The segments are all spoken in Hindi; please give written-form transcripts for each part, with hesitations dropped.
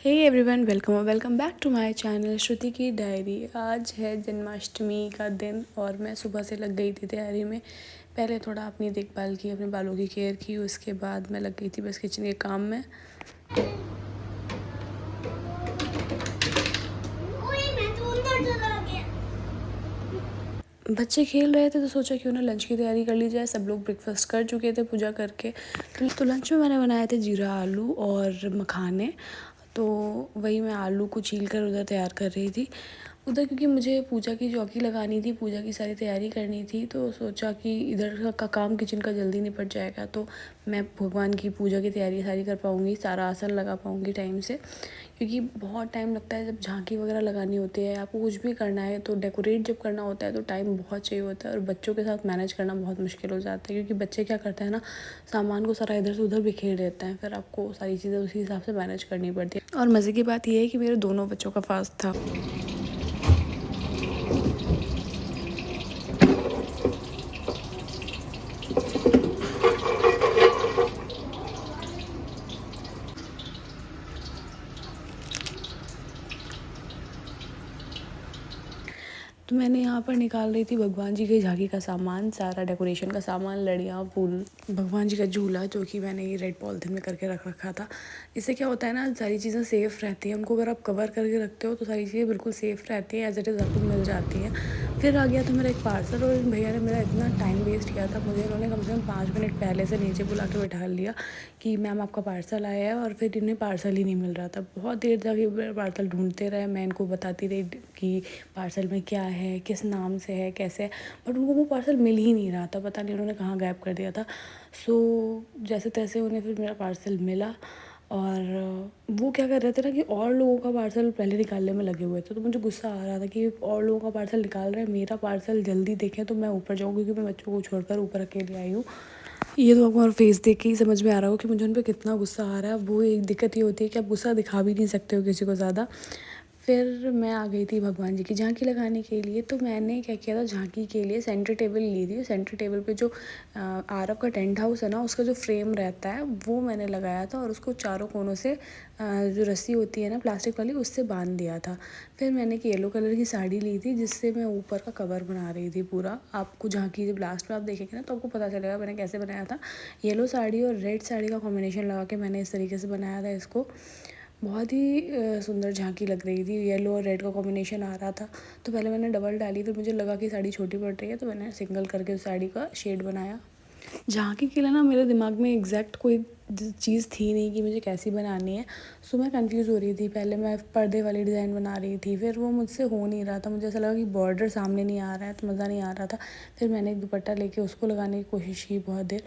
Hey everyone, welcome back to my channel Shruti की डायरी। आज है जन्माष्टमी का दिन और मैं सुबह से लग गई थी तैयारी में। पहले थोड़ा अपनी देखभाल की, अपने बालों की केयर की, उसके बाद मैं लग गई थी बस किचन के काम में। बच्चे खेल रहे थे तो सोचा क्यों ना लंच की तैयारी कर ली जाए। सब लोग ब्रेकफास्ट कर चुके थे पूजा करके। तो लंच में मैंने बनाए थे जीरा आलू और मखाने। तो वही मैं आलू को छील कर उधर तैयार कर रही थी उधर, क्योंकि मुझे पूजा की चौकी लगानी थी, पूजा की सारी तैयारी करनी थी। तो सोचा कि इधर का काम किचन का जल्दी निपट जाएगा तो मैं भगवान की पूजा की तैयारी सारी कर पाऊँगी, सारा आसन लगा पाऊँगी टाइम से। क्योंकि बहुत टाइम लगता है जब झांकी वगैरह लगानी होती है, आपको कुछ भी करना है तो डेकोरेट जब करना होता है तो टाइम बहुत चाहिए होता है। और बच्चों के साथ मैनेज करना बहुत मुश्किल हो जाता है, क्योंकि बच्चे क्या करते हैं ना, सामान को सारा इधर से उधर बिखेर देते हैं। फिर आपको सारी चीज़ें उसी हिसाब से मैनेज करनी पड़ती है। और मज़े की बात यह है कि मेरे दोनों बच्चों का फास्ट था। तो मैंने यहाँ पर निकाल रही थी भगवान जी के झांकी का सामान, सारा डेकोरेशन का सामान, लड़ियाँ, फूल, भगवान जी का झूला, जो कि मैंने ये रेड पॉलिथीन में करके रख रखा था। इससे क्या होता है ना, सारी चीज़ें सेफ़ रहती हैं। उनको अगर आप कवर करके रखते हो तो सारी चीज़ें बिल्कुल सेफ़ रहती हैं, एज़ इट इज़ आपको मिल जाती हैं। फिर आ गया था मेरा एक पार्सल, और इन भैया ने मेरा इतना टाइम वेस्ट किया था। मुझे इन्होंने कम से कम 5 मिनट पहले से नीचे बुला के बैठा लिया कि मैम आपका पार्सल आया है, और फिर इन्हें पार्सल ही नहीं मिल रहा था। बहुत देर तक ये पार्सल ढूंढते रहे, मैं इनको बताती रही कि पार्सल में क्या है, किस नाम से है, कैसे है, बट उनको वो पार्सल मिल ही नहीं रहा था। पता नहीं उन्होंने कहाँ गायब कर दिया था। सो जैसे तैसे उन्हें फिर मेरा पार्सल मिला, और वो क्या कर रहे थे ना कि और लोगों का पार्सल पहले निकालने में लगे हुए थे। तो मुझे गुस्सा आ रहा था कि और लोगों का पार्सल निकाल रहे हैं, मेरा पार्सल जल्दी देखें तो मैं ऊपर जाऊँ, क्योंकि मैं बच्चों को छोड़कर ऊपर अकेले आई हूँ। ये तो आपको और फेस देख के ही समझ में आ रहा हो कि मुझे उन पर कितना गुस्सा आ रहा है। वो एक दिक्कत ये होती है कि आप गुस्सा दिखा भी नहीं सकते हो किसी को ज़्यादा। फिर मैं आ गई थी भगवान जी की झांकी लगाने के लिए। तो मैंने क्या किया था, झांकी के लिए सेंटर टेबल ली थी। सेंटर टेबल पे जो आरव का टेंट हाउस है ना, उसका जो फ्रेम रहता है वो मैंने लगाया था, और उसको चारों कोनों से जो रस्सी होती है ना प्लास्टिक वाली, उससे बांध दिया था। फिर मैंने एक येलो कलर की साड़ी ली थी, जिससे मैं ऊपर का कवर बना रही थी पूरा। आपको झांकी जब लास्ट में आप देखेंगे ना तो आपको पता चलेगा मैंने कैसे बनाया था। येलो साड़ी और रेड साड़ी का कॉम्बिनेशन लगा के मैंने इस तरीके से बनाया था इसको। बहुत ही सुंदर झांकी लग रही थी, येलो और रेड का कॉम्बिनेशन आ रहा था। तो पहले मैंने डबल डाली, फिर मुझे लगा कि साड़ी छोटी पड़ रही है तो मैंने सिंगल करके उस साड़ी का शेड बनाया। झांकी के लिए ना मेरे दिमाग में एग्जैक्ट कोई चीज़ थी नहीं कि मुझे कैसी बनानी है। सो मैं कंफ्यूज हो रही थी। पहले मैं पर्दे वाली डिज़ाइन बना रही थी, फिर वो मुझसे हो नहीं रहा था। मुझे ऐसा लगा कि बॉर्डर सामने नहीं आ रहा है तो मज़ा नहीं आ रहा था। फिर मैंने एक दुपट्टा लेके उसको लगाने की कोशिश की, बहुत देर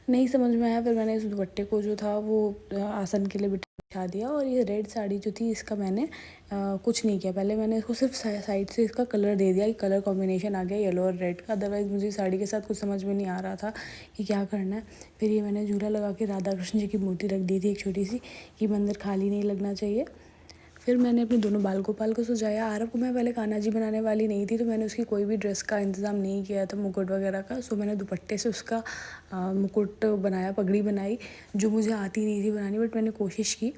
नहीं समझ में आया। फिर मैंने इस दुपट्टे को जो था वो आसन के लिए बिठा दिया। और ये रेड साड़ी जो थी इसका मैंने कुछ नहीं किया। पहले मैंने इसको सिर्फ साइड से इसका कलर दे दिया, कि कलर कॉम्बिनेशन आ गया येलो और रेड का। अदरवाइज़ मुझे साड़ी के साथ कुछ समझ में नहीं आ रहा था कि क्या करना है। फिर ये मैंने झूला लगा के राधा कृष्ण जी की मूर्ति रख दी थी एक छोटी सी, कि मंदिर खाली नहीं लगना चाहिए। फिर मैंने अपने दोनों बाल गोपाल को सजाया। आरव को मैं पहले कान्हा जी बनाने वाली नहीं थी, तो मैंने उसकी कोई भी ड्रेस का इंतज़ाम नहीं किया था, मुकुट वगैरह का। सो मैंने दुपट्टे से उसका मुकुट बनाया, पगड़ी बनाई, जो मुझे आती नहीं थी बनानी, बट मैंने कोशिश की।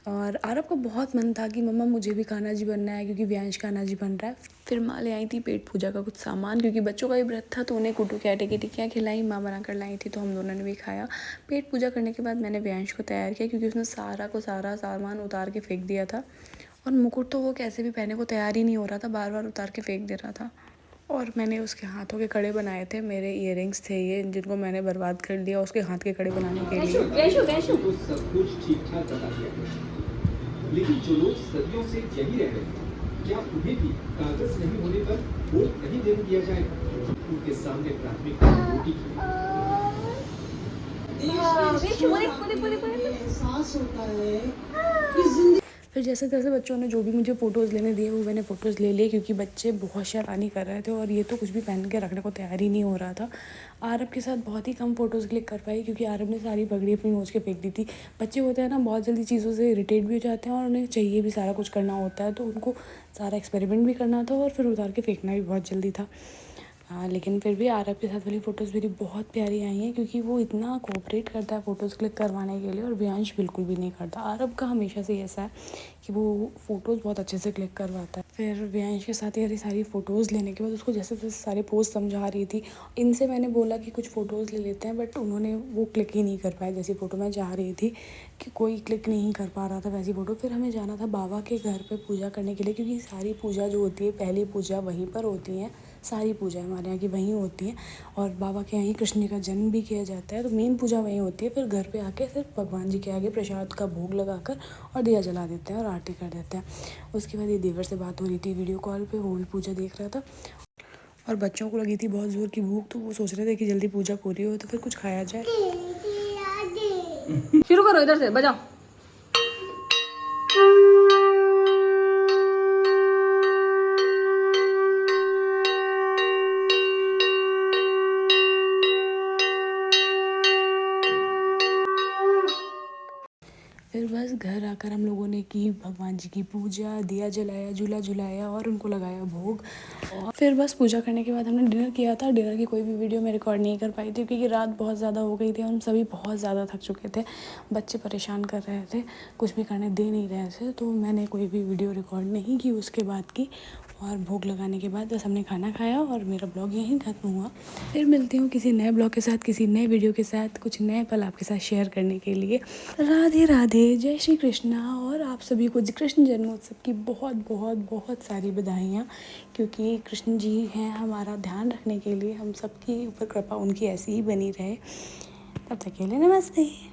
और आरव का बहुत मन था कि मम्मा मुझे भी कान्हा जी बनना है, क्योंकि व्यांश कान्हा जी बन रहा है। फिर माँ ले आई थी पेट पूजा का कुछ सामान, क्योंकि बच्चों का ही व्रत था तो उन्हें कुटू क्या टिकी टिक्कियाँ खिलाई, माँ बना कर लाई थी, तो हम दोनों ने भी खाया। पेट पूजा करने के बाद मैंने व्यांश को तैयार किया, क्योंकि उसने सारा सामान उतार के फेंक दिया था। और मुकुट तो वो कैसे भी पहने को तैयार ही नहीं हो रहा था, बार बार उतार के फेंक दे रहा था। और मैंने उसके हाथों के कड़े बनाए थे, मेरे इयररिंग्स थे ये, जिनको मैंने बर्बाद कर दिया उसके हाथ के कड़े बनाने के लिए। तो सब कुछ ठीक ठाक बता दिया गया, लेकिन जो लोग सदियों से यही रह रहे हैं, क्या उन्हें भी कागज नहीं होने पर वोट नहीं देने दिया जाएगा? उनके सामने प्राथमिकता रोटी की एहसास होता है कि जिंदगी। फिर जैसे तैसे बच्चों ने जो भी मुझे फ़ोटोज़ लेने दिए वो मैंने फ़ोटोज़ ले लिए, क्योंकि बच्चे बहुत शैतानी कर रहे थे और ये तो कुछ भी पहन के रखने को तैयार ही नहीं हो रहा था। आरव के साथ बहुत ही कम फ़ोटोज़ क्लिक कर पाई, क्योंकि आरव ने सारी पगड़ी अपनी नोच के फेंक दी थी। बच्चे होते हैं ना, बहुत जल्दी चीज़ों से इरिटेट भी हो जाते हैं, और उन्हें चाहिए भी सारा कुछ करना होता है, तो उनको सारा एक्सपेरिमेंट भी करना था और फिर उतार के फेंकना भी बहुत जल्दी था। हाँ, लेकिन फिर भी आरव के साथ वाली फ़ोटोज़ मेरी बहुत प्यारी आई हैं क्योंकि वो इतना कोऑपरेट करता है फ़ोटोज़ क्लिक करवाने के लिए और वियांश बिल्कुल भी नहीं करता। आरव का हमेशा से ऐसा है कि वो फ़ोटोज़ बहुत अच्छे से क्लिक करवाता है। फिर वियांश के साथ ये सारी फ़ोटोज़ लेने के बाद उसको जैसे तैसे सारे पोज़ समझा रही थी। इनसे मैंने बोला कि कुछ फ़ोटोज़ ले लेते हैं, बट उन्होंने वो क्लिक ही नहीं कर पाए। जैसी फ़ोटो मैं चाह रही थी कि कोई क्लिक नहीं कर पा रहा था वैसी फ़ोटो। फिर हमें जाना था बाबा के घर पे पूजा करने के लिए क्योंकि सारी पूजा जो होती है, पहली पूजा वहीं पर होती है, सारी पूजा हमारे यहाँ की वहीं होती है और बाबा के यहाँ ही कृष्ण जी का जन्म भी किया जाता है, तो मेन पूजा वहीं होती है। फिर घर पे आके सिर्फ भगवान जी के आगे प्रसाद का भोग लगाकर और दिया जला देते हैं और आरती कर देते हैं। उसके बाद ये देवर से बात हो रही थी वीडियो कॉल पे, वो भी पूजा देख रहा था और बच्चों को लगी थी बहुत ज़ोर की भूख, तो वो सोच रहे थे कि जल्दी पूजा पूरी हो तो फिर कुछ खाया जाए। शुरू करो इधर से, बजाओ। फिर बस घर आकर हम लोगों ने की भगवान जी की पूजा, दिया जलाया, झूला झुलाया और उनको लगाया भोग। और फिर बस पूजा करने के बाद हमने डिनर किया था। डिनर की कोई भी वीडियो मैं रिकॉर्ड नहीं कर पाई थी क्योंकि रात बहुत ज़्यादा हो गई थी और हम सभी बहुत ज़्यादा थक चुके थे। बच्चे परेशान कर रहे थे, कुछ भी करने दे नहीं रहे थे, तो मैंने कोई भी वीडियो रिकॉर्ड नहीं की उसके बाद की। और भोग लगाने के बाद बस हमने खाना खाया और मेरा ब्लॉग यहीं खत्म हुआ। फिर मिलती हूँ किसी नए ब्लॉग के साथ, किसी नए वीडियो के साथ, कुछ नए पल आपके साथ शेयर करने के लिए। राधे राधे, जय श्री कृष्णा। और आप सभी को कृष्ण जन्मोत्सव की बहुत बहुत बहुत सारी बधाइयाँ, क्योंकि कृष्ण जी हैं हमारा ध्यान रखने के लिए। हम सबकी ऊपर कृपा उनकी ऐसी ही बनी रहे। तब तक के लिए नमस्ते।